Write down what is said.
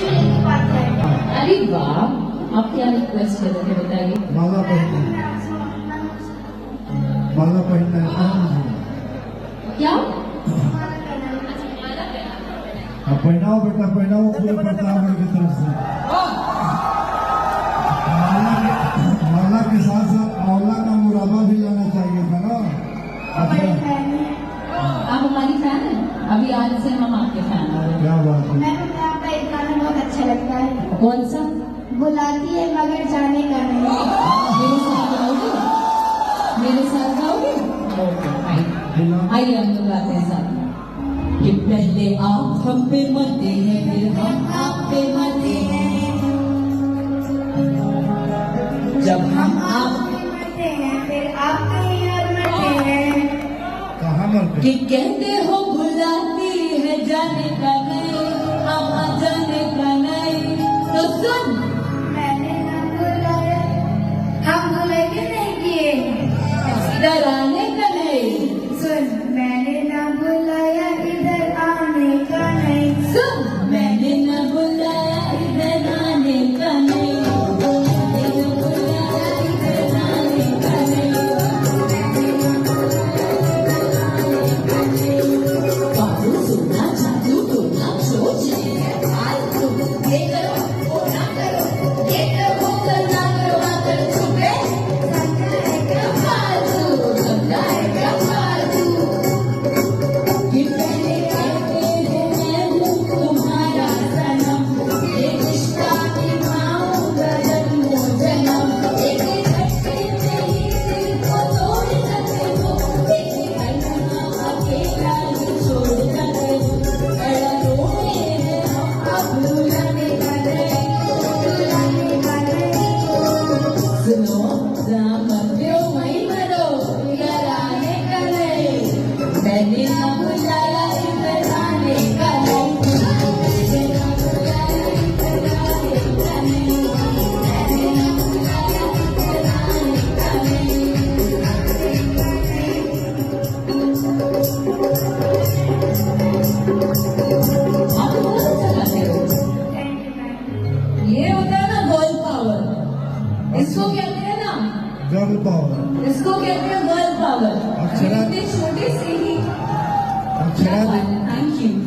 अरे वाह, आप क्या रिक्वेस्ट कर रहे थे बताइए। माला पहनना है क्या? पहनाओ बेटा, पहनाओ पूरे प्रतापगढ़ की तरफ से। माला के साथ साथ आंवला का मुराबा भी लाना चाहिए था ना। आप हमारी फैन है? अभी आज से हम आपके फैन हो रहे हैं। क्या बात है। मैं आपका एक गाना बहुत अच्छा लगता है। कौन सा? बुलाती है मगर जाने का नहीं। मेरे साथ गाओगे? मेरे साथ गाओगे? ओके फाइन, आइए हम लोग गाते हैं साथ। कि पहले आप हम पे मरते हैं, फिर हम आप पे मरते हैं। जब हम आप मरते हैं फिर आप कहीं और मरते हैं। कहाँ मरते? कि कहते हो बुलाती है जाने का नहीं, अब जाने का नहीं। तो सुन, मैंने ना बुलाया, हम भूले के नहीं किए। डराने का नहीं। सुन, मैंने ना बुलाया इधर आने का नहीं। सुन, मैंने न बुलाया इधर आने का नहीं। मैंने न बुलाया इधर आने का नहीं। बाबू सुनना जादू टोना सोच रहे हैं फालतू। ये करो वो ना करो, ये करो वो ना करो, आकर छुपे समझा है क्या फालतू, समझा है क्या फालतू। कि पहले कहते हैं मैं हूँ तुम्हारा सनम, ये रिश्ता निभाऊंगा जन्मों जन्म। एक झटके में ही दिल को तोड़ सकते हो, एक कलमा अकेला ही छोड़ सकते हो। बड़ा रोए हैं हम अब भुलाने का नहीं, भुलाने का नहीं। सुनो जहाँ मरते हो वहीं मरो, डराने का नहीं। मैंने ना बुलाया इधर आने का नहीं। मैंने ना बुलाया इधर आने का नहीं। मैंने ना बुलाया इधर आने का नहीं। आप बहुत अच्छा गाते हो। ये होता है ना गर्ल पावर, इसको कहते हैं ना, गर्ल पावर। इसको कहते हैं गर्ल पावर। अक्षरा- इतने छोटे से ही अक्षरा